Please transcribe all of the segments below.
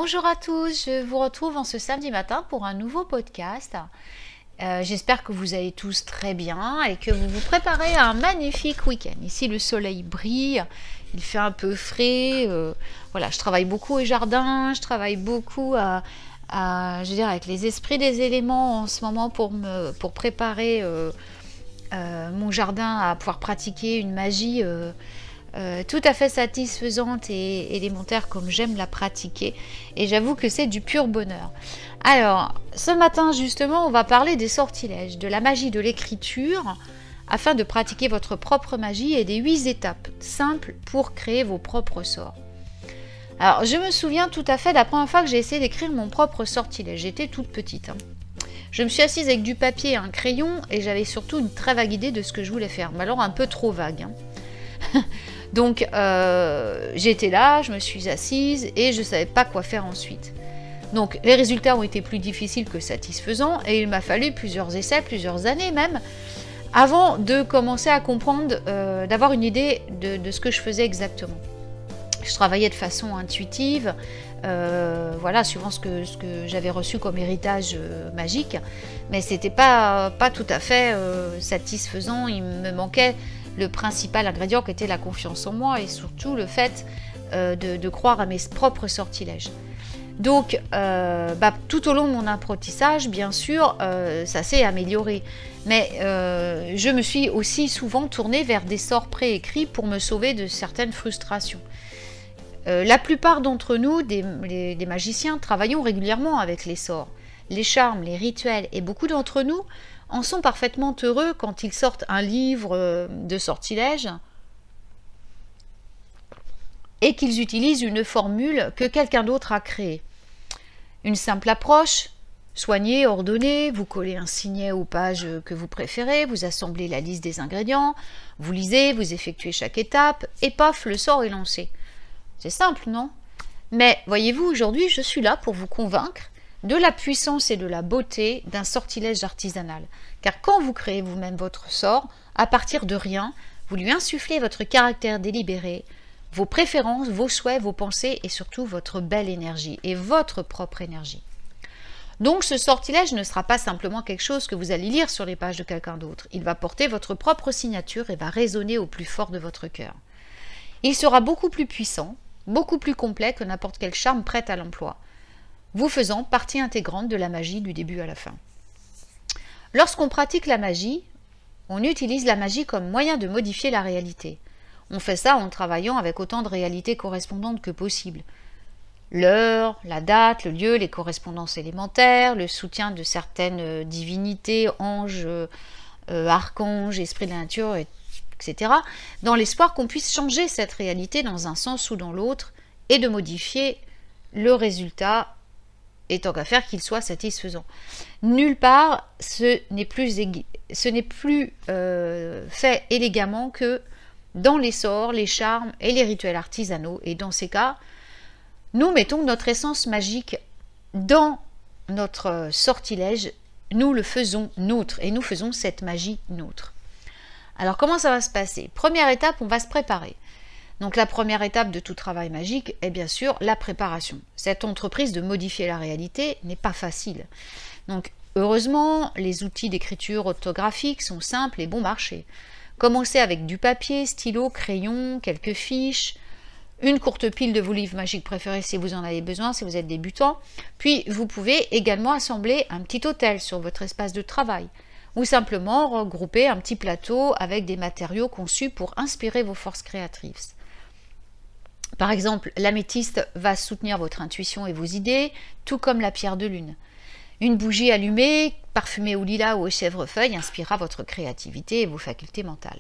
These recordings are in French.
Bonjour à tous, je vous retrouve en ce samedi matin pour un nouveau podcast. J'espère que vous allez tous très bien et que vous vous préparez à un magnifique week-end. Ici le soleil brille, il fait un peu frais. Voilà, je travaille beaucoup au jardin, je travaille beaucoup je veux dire, avec les esprits des éléments en ce moment pour préparer mon jardin à pouvoir pratiquer une magie tout à fait satisfaisante et élémentaire comme j'aime la pratiquer, et j'avoue que c'est du pur bonheur. Alors ce matin justement on va parler des sortilèges, de la magie de l'écriture afin de pratiquer votre propre magie et des 8 étapes simples pour créer vos propres sorts. Alors je me souviens tout à fait de la première fois que j'ai essayé d'écrire mon propre sortilège, j'étais toute petite. Je me suis assise avec du papier et un crayon et j'avais surtout une très vague idée de ce que je voulais faire, mais alors un peu trop vague. Donc j'étais là, je me suis assise et je ne savais pas quoi faire ensuite. Donc les résultats ont été plus difficiles que satisfaisants et il m'a fallu plusieurs essais, plusieurs années même, avant de commencer à comprendre, d'avoir une idée de ce que je faisais exactement. Je travaillais de façon intuitive, voilà, suivant ce que j'avais reçu comme héritage magique, mais c'était pas tout à fait satisfaisant. Il me manquait le principal ingrédient qui était la confiance en moi et surtout le fait de croire à mes propres sortilèges. Donc tout au long de mon apprentissage, bien sûr, ça s'est amélioré, mais je me suis aussi souvent tournée vers des sorts préécrits pour me sauver de certaines frustrations. La plupart d'entre nous, des magiciens, travaillons régulièrement avec les sorts, les charmes, les rituels, et beaucoup d'entre nous en sont parfaitement heureux quand ils sortent un livre de sortilèges et qu'ils utilisent une formule que quelqu'un d'autre a créée. Une simple approche, soignée, ordonnée, vous collez un signet aux pages que vous préférez, vous assemblez la liste des ingrédients, vous lisez, vous effectuez chaque étape, et paf, le sort est lancé. C'est simple, non? Mais voyez-vous, aujourd'hui, je suis là pour vous convaincre de la puissance et de la beauté d'un sortilège artisanal. Car quand vous créez vous-même votre sort, à partir de rien, vous lui insufflez votre caractère délibéré, vos préférences, vos souhaits, vos pensées et surtout votre belle énergie et votre propre énergie. Donc ce sortilège ne sera pas simplement quelque chose que vous allez lire sur les pages de quelqu'un d'autre. Il va porter votre propre signature et va résonner au plus fort de votre cœur. Il sera beaucoup plus puissant, beaucoup plus complet que n'importe quel charme prêt à l'emploi, vous faisant partie intégrante de la magie du début à la fin. Lorsqu'on pratique la magie, on utilise la magie comme moyen de modifier la réalité. On fait ça en travaillant avec autant de réalités correspondantes que possible. L'heure, la date, le lieu, les correspondances élémentaires, le soutien de certaines divinités, anges, archanges, esprits de la nature, etc., dans l'espoir qu'on puisse changer cette réalité dans un sens ou dans l'autre et de modifier le résultat, et tant qu'à faire qu'il soit satisfaisant. Nulle part ce n'est plus fait élégamment que dans les sorts, les charmes et les rituels artisanaux, et dans ces cas, nous mettons notre essence magique dans notre sortilège, nous le faisons nôtre, et nous faisons cette magie nôtre. Alors comment ça va se passer? Première étape, on va se préparer. Donc la première étape de tout travail magique est bien sûr la préparation. Cette entreprise de modifier la réalité n'est pas facile. Donc heureusement, les outils d'écriture orthographique sont simples et bon marché. Commencez avec du papier, stylo, crayon, quelques fiches, une courte pile de vos livres magiques préférés si vous en avez besoin, si vous êtes débutant. Puis vous pouvez également assembler un petit hôtel sur votre espace de travail, ou simplement regrouper un petit plateau avec des matériaux conçus pour inspirer vos forces créatrices. Par exemple, l'améthyste va soutenir votre intuition et vos idées, tout comme la pierre de lune. Une bougie allumée, parfumée au lilas ou au chèvrefeuille, inspirera votre créativité et vos facultés mentales.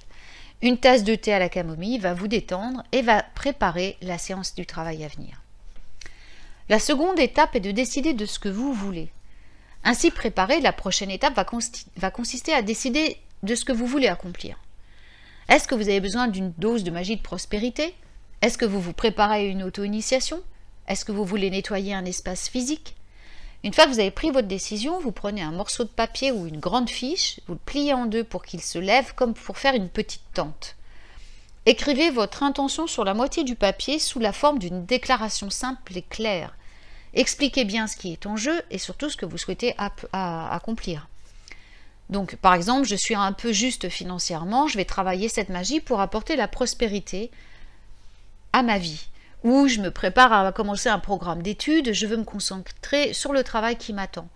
Une tasse de thé à la camomille va vous détendre et va préparer la séance du travail à venir. La seconde étape est de décider de ce que vous voulez. Ainsi préparée, la prochaine étape va consister à décider de ce que vous voulez accomplir. Est-ce que vous avez besoin d'une dose de magie de prospérité? Est-ce que vous vous préparez à une auto-initiation? Est-ce que vous voulez nettoyer un espace physique? Une fois que vous avez pris votre décision, vous prenez un morceau de papier ou une grande fiche, vous le pliez en deux pour qu'il se lève comme pour faire une petite tente. Écrivez votre intention sur la moitié du papier sous la forme d'une déclaration simple et claire. Expliquez bien ce qui est en jeu et surtout ce que vous souhaitez accomplir. Donc, par exemple, je suis un peu juste financièrement, je vais travailler cette magie pour apporter la prospérité à ma vie. Ou je me prépare à commencer un programme d'études, je veux me concentrer sur le travail qui m'attend.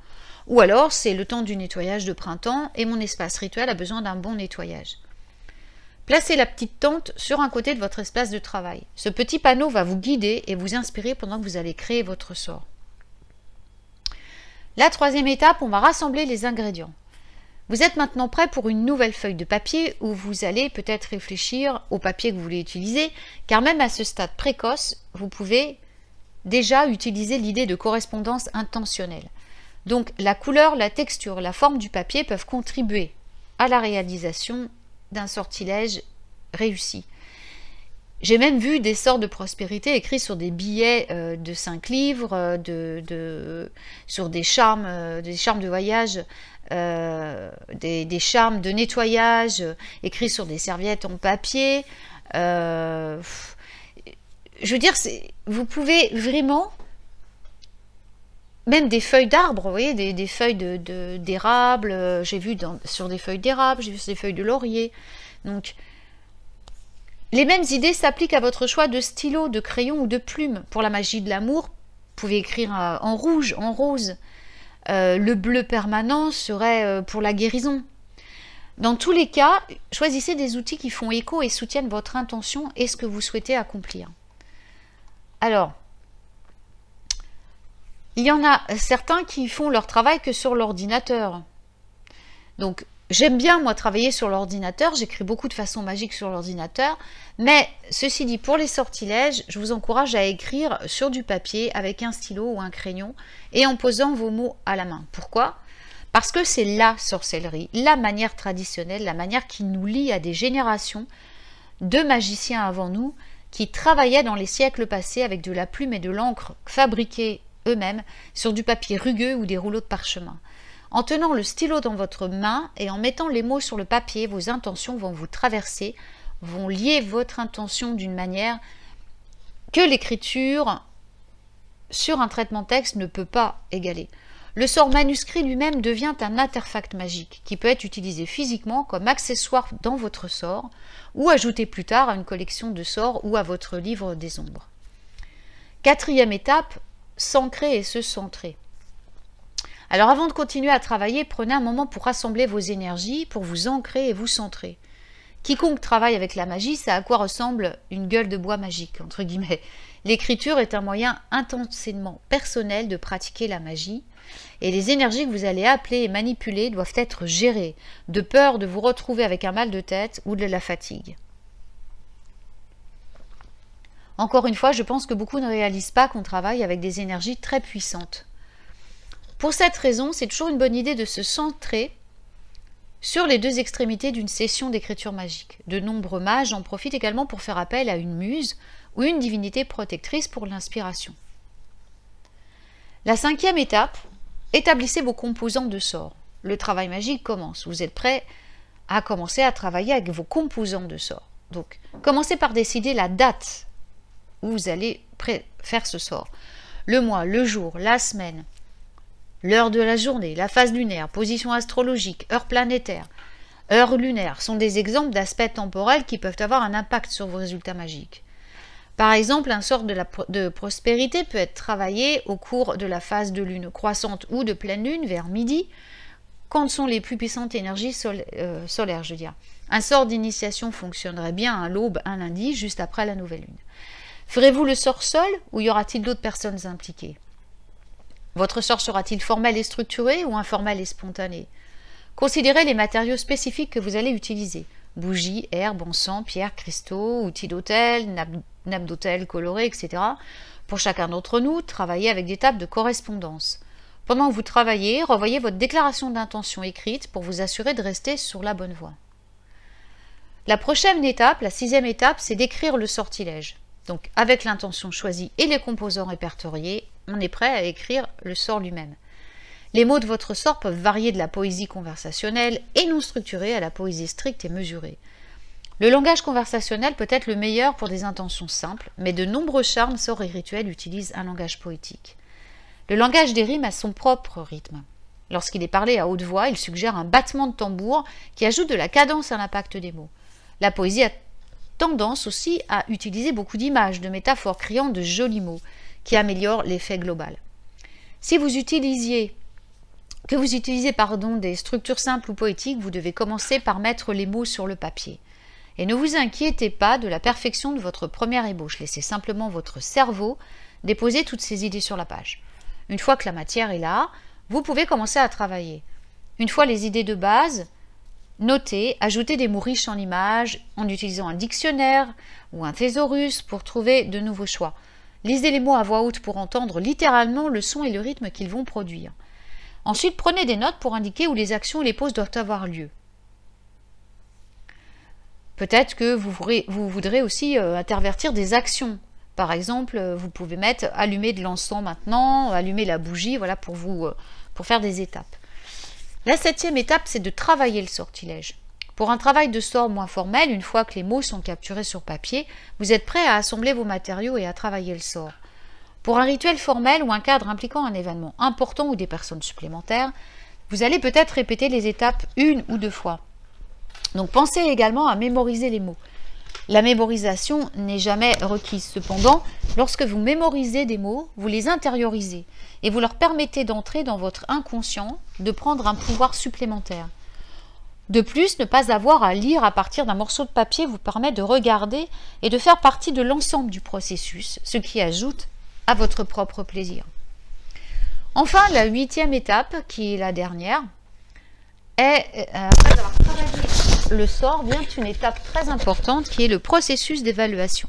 Ou alors, c'est le temps du nettoyage de printemps et mon espace rituel a besoin d'un bon nettoyage. Placez la petite tente sur un côté de votre espace de travail. Ce petit panneau va vous guider et vous inspirer pendant que vous allez créer votre sort. La troisième étape, on va rassembler les ingrédients. Vous êtes maintenant prêt pour une nouvelle feuille de papier où vous allez peut-être réfléchir au papier que vous voulez utiliser, car même à ce stade précoce, vous pouvez déjà utiliser l'idée de correspondance intentionnelle. Donc la couleur, la texture, la forme du papier peuvent contribuer à la réalisation d'un sortilège réussi. J'ai même vu des sorts de prospérité écrits sur des billets de 5 livres, sur des charmes de voyage, des charmes de nettoyage écrits sur des serviettes en papier. Je veux dire, vous pouvez vraiment, même des feuilles d'arbres, vous voyez, des feuilles d'érable, j'ai vu sur des feuilles d'érable, j'ai vu sur des feuilles de laurier. Donc, les mêmes idées s'appliquent à votre choix de stylo, de crayon ou de plume. Pour la magie de l'amour, vous pouvez écrire en rouge, en rose. Le bleu permanent serait pour la guérison. Dans tous les cas, choisissez des outils qui font écho et soutiennent votre intention et ce que vous souhaitez accomplir. Alors, il y en a certains qui font leur travail que sur l'ordinateur. Donc, j'aime bien, moi, travailler sur l'ordinateur. J'écris beaucoup de façon magique sur l'ordinateur. Mais, ceci dit, pour les sortilèges, je vous encourage à écrire sur du papier avec un stylo ou un crayon et en posant vos mots à la main. Pourquoi? Parce que c'est la sorcellerie, la manière traditionnelle, la manière qui nous lie à des générations de magiciens avant nous qui travaillaient dans les siècles passés avec de la plume et de l'encre fabriquées eux-mêmes sur du papier rugueux ou des rouleaux de parchemin. En tenant le stylo dans votre main et en mettant les mots sur le papier, vos intentions vont vous traverser, vont lier votre intention d'une manière que l'écriture sur un traitement texte ne peut pas égaler. Le sort manuscrit lui-même devient un artefact magique qui peut être utilisé physiquement comme accessoire dans votre sort ou ajouté plus tard à une collection de sorts ou à votre livre des ombres. Quatrième étape, s'ancrer et se centrer. Alors avant de continuer à travailler, prenez un moment pour rassembler vos énergies, pour vous ancrer et vous centrer. Quiconque travaille avec la magie sait à quoi ressemble une gueule de bois magique, entre guillemets. L'écriture est un moyen intensément personnel de pratiquer la magie, et les énergies que vous allez appeler et manipuler doivent être gérées, de peur de vous retrouver avec un mal de tête ou de la fatigue. Encore une fois, je pense que beaucoup ne réalisent pas qu'on travaille avec des énergies très puissantes. Pour cette raison, c'est toujours une bonne idée de se centrer sur les deux extrémités d'une session d'écriture magique. De nombreux mages en profitent également pour faire appel à une muse ou une divinité protectrice pour l'inspiration. La cinquième étape, établissez vos composants de sorts. Le travail magique commence. Vous êtes prêt à commencer à travailler avec vos composants de sorts. Donc, commencez par décider la date où vous allez faire ce sort. Le mois, le jour, la semaine, l'heure de la journée, la phase lunaire, position astrologique, heure planétaire, heure lunaire sont des exemples d'aspects temporels qui peuvent avoir un impact sur vos résultats magiques. Par exemple, un sort de prospérité peut être travaillé au cours de la phase de lune croissante ou de pleine lune vers midi, quand sont les plus puissantes énergies solaires, je veux dire. Un sort d'initiation fonctionnerait bien à l'aube, un lundi, juste après la nouvelle lune. Ferez-vous le sort seul ou y aura-t-il d'autres personnes impliquées? Votre sort sera-t-il formel et structuré ou informel et spontané? Considérez les matériaux spécifiques que vous allez utiliser. Bougies, herbes, encens, pierres, cristaux, outils d'autel, nappes d'autel colorées, etc. Pour chacun d'entre nous, travaillez avec des tables de correspondance. Pendant que vous travaillez, revoyez votre déclaration d'intention écrite pour vous assurer de rester sur la bonne voie. La prochaine étape, la sixième étape, c'est d'écrire le sortilège. Donc, avec l'intention choisie et les composants répertoriés, on est prêt à écrire le sort lui-même. Les mots de votre sort peuvent varier de la poésie conversationnelle et non structurée à la poésie stricte et mesurée. Le langage conversationnel peut être le meilleur pour des intentions simples, mais de nombreux charmes, sorts et rituels utilisent un langage poétique. Le langage des rimes a son propre rythme. Lorsqu'il est parlé à haute voix, il suggère un battement de tambour qui ajoute de la cadence à l'impact des mots. La poésie a tendance aussi à utiliser beaucoup d'images, de métaphores criant de jolis mots qui améliorent l'effet global. Si vous utilisiez des structures simples ou poétiques, vous devez commencer par mettre les mots sur le papier. Et ne vous inquiétez pas de la perfection de votre première ébauche. Laissez simplement votre cerveau déposer toutes ces idées sur la page. Une fois que la matière est là, vous pouvez commencer à travailler. Une fois les idées de base notées, ajoutez des mots riches en images en utilisant un dictionnaire ou un thésaurus pour trouver de nouveaux choix. Lisez les mots à voix haute pour entendre littéralement le son et le rythme qu'ils vont produire. Ensuite, prenez des notes pour indiquer où les actions et les pauses doivent avoir lieu. Peut-être que vous voudrez aussi intervertir des actions. Par exemple, vous pouvez mettre « allumer de l'encens maintenant »,« allumer la bougie », voilà, pour faire des étapes. La 7e étape, c'est de travailler le sortilège. Pour un travail de sort moins formel, une fois que les mots sont capturés sur papier, vous êtes prêt à assembler vos matériaux et à travailler le sort. Pour un rituel formel ou un cadre impliquant un événement important ou des personnes supplémentaires, vous allez peut-être répéter les étapes 1 ou 2 fois. Donc pensez également à mémoriser les mots. La mémorisation n'est jamais requise. Cependant, lorsque vous mémorisez des mots, vous les intériorisez et vous leur permettez d'entrer dans votre inconscient, de prendre un pouvoir supplémentaire. De plus, ne pas avoir à lire à partir d'un morceau de papier vous permet de regarder et de faire partie de l'ensemble du processus, ce qui ajoute à votre propre plaisir. Enfin, la 8e étape, qui est la dernière, après avoir travaillé le sort, vient une étape très importante qui est le processus d'évaluation.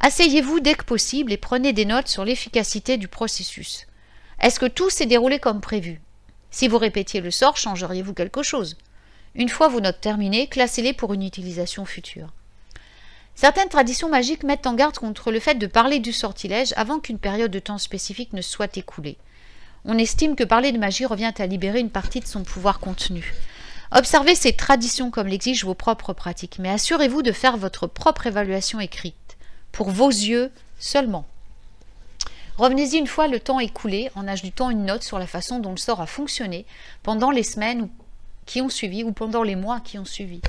Asseyez-vous dès que possible et prenez des notes sur l'efficacité du processus. Est-ce que tout s'est déroulé comme prévu? Si vous répétiez le sort, changeriez-vous quelque chose? Une fois vos notes terminées, classez-les pour une utilisation future. Certaines traditions magiques mettent en garde contre le fait de parler du sortilège avant qu'une période de temps spécifique ne soit écoulée. On estime que parler de magie revient à libérer une partie de son pouvoir contenu. Observez ces traditions comme l'exigent vos propres pratiques, mais assurez-vous de faire votre propre évaluation écrite, pour vos yeux seulement. Revenez-y une fois le temps écoulé en ajoutant une note sur la façon dont le sort a fonctionné pendant les semaines qui ont suivi ou pendant les mois qui ont suivi.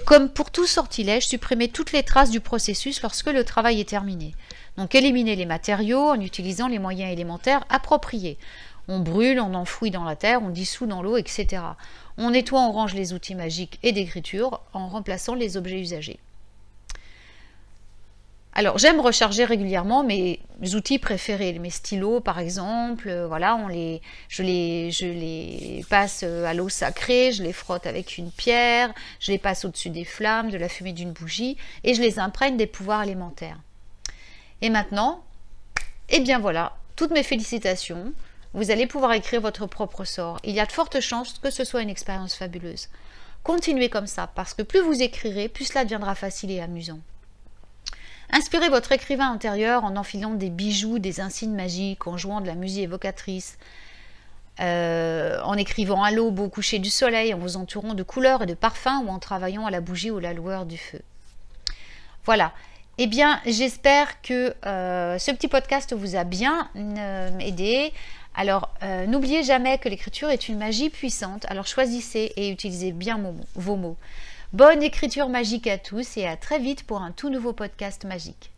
Comme pour tout sortilège, supprimez toutes les traces du processus lorsque le travail est terminé. Donc éliminez les matériaux en utilisant les moyens élémentaires appropriés. On brûle, on enfouit dans la terre, on dissout dans l'eau, etc. On nettoie, on range les outils magiques et d'écriture en remplaçant les objets usagés. Alors, j'aime recharger régulièrement mes outils préférés, mes stylos par exemple, voilà, je les passe à l'eau sacrée, je les frotte avec une pierre, je les passe au-dessus des flammes, de la fumée d'une bougie, et je les imprègne des pouvoirs élémentaires. Et maintenant, eh bien voilà, toutes mes félicitations, vous allez pouvoir écrire votre propre sort. Il y a de fortes chances que ce soit une expérience fabuleuse. Continuez comme ça, parce que plus vous écrirez, plus cela deviendra facile et amusant. Inspirez votre écrivain intérieur en enfilant des bijoux, des insignes magiques, en jouant de la musique évocatrice, en écrivant à l'aube au coucher du soleil, en vous entourant de couleurs et de parfums ou en travaillant à la bougie ou la lueur du feu. Voilà. Eh bien, j'espère que ce petit podcast vous a bien aidé. Alors, n'oubliez jamais que l'écriture est une magie puissante. Alors, choisissez et utilisez bien vos mots. Bonne écriture magique à tous et à très vite pour un tout nouveau podcast magique.